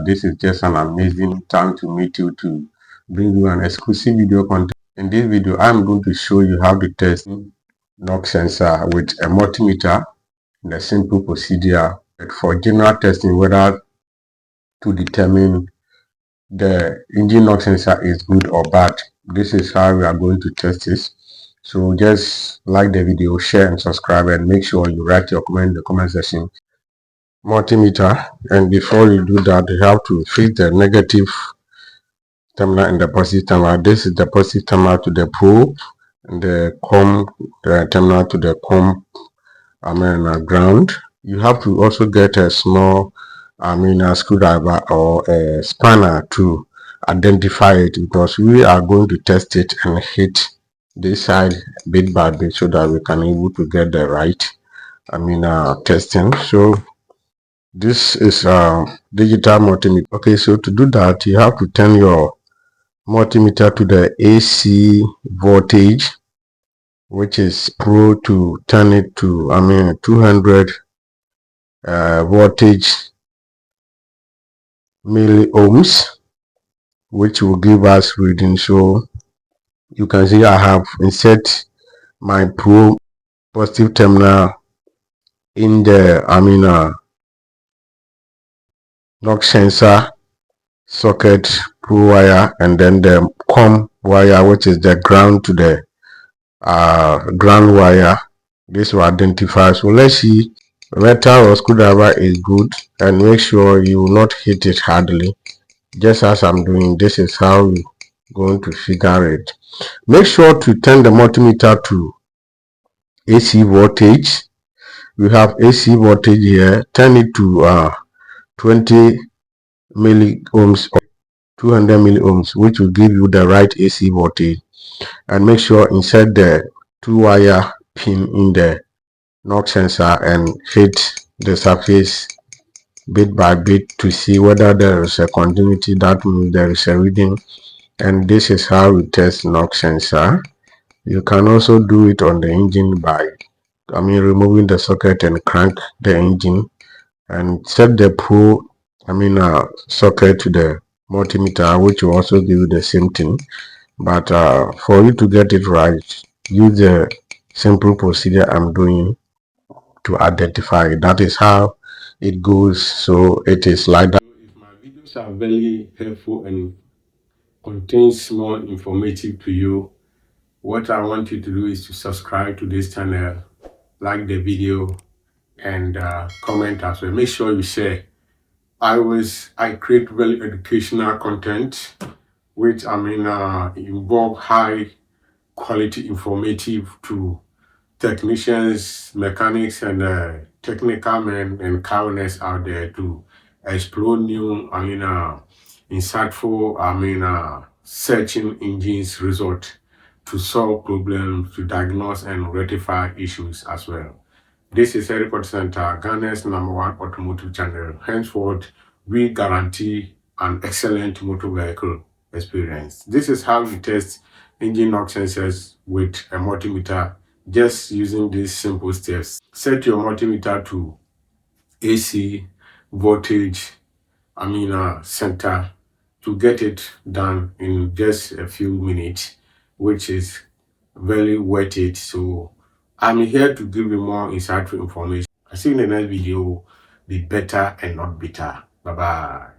This is just an amazing time to meet you to bring you an exclusive video content. In this video, I'm going to show you how to test knock sensor with a multimeter in a simple procedure for general testing, whether to determine the engine knock sensor is good or bad. This is how we are going to test this. So just like the video, share and subscribe, and make sure you write your comment in the comment section. Multimeter, and before you do that, you have to fix the negative terminal and the positive terminal. This is the positive terminal to the probe, and the terminal to the ground. You have to also get a small a screwdriver or a spanner to identify it, because we are going to test it and hit this side bit by bit so that we can able to get the right testing. So this is digital multimeter. Okay, so to do that, you have to turn your multimeter to the AC voltage, which is pro, to turn it to 200 voltage milliohms, which will give us reading. So you can see I have insert my pro positive terminal in the knock sensor socket pro wire, and then the com wire, which is the ground to the ground wire. This will identify. So let's see, metal or screwdriver is good, and make sure you will not hit it hardly, just as I'm doing. This is how we're going to figure it. Make sure to turn the multimeter to AC voltage. We have AC voltage here. Turn it to 20 milliohms or 200 milliohms, which will give you the right AC voltage. And make sure insert the 2-wire pin in the knock sensor and hit the surface bit by bit to see whether there is a continuity. That means there is a reading. And this is how we test knock sensor. You can also do it on the engine by removing the socket and crank the engine, and set the pro socket to the multimeter, which will also give you the same thing. But for you to get it right, use the simple procedure I'm doing to identify it. That is how it goes. So it is like that. If my videos are very helpful and contains more informative to you, what I want you to do is to subscribe to this channel, like the video, and comment as well. Make sure you share. I create very educational content, which involve high quality informative to technicians, mechanics, and technical men and cowness out there to explore new insightful searching engines result to solve problems, to diagnose and rectify issues as well. This is a Record Center, Ghana's #1 automotive channel. Henceforth, we guarantee an excellent motor vehicle experience. This is how we test engine knock sensors with a multimeter, just using these simple steps. Set your multimeter to AC voltage center to get it done in just a few minutes, which is very worth it. So I'm here to give you more insightful information. I'll see you in the next video. Be better and not bitter. Bye bye.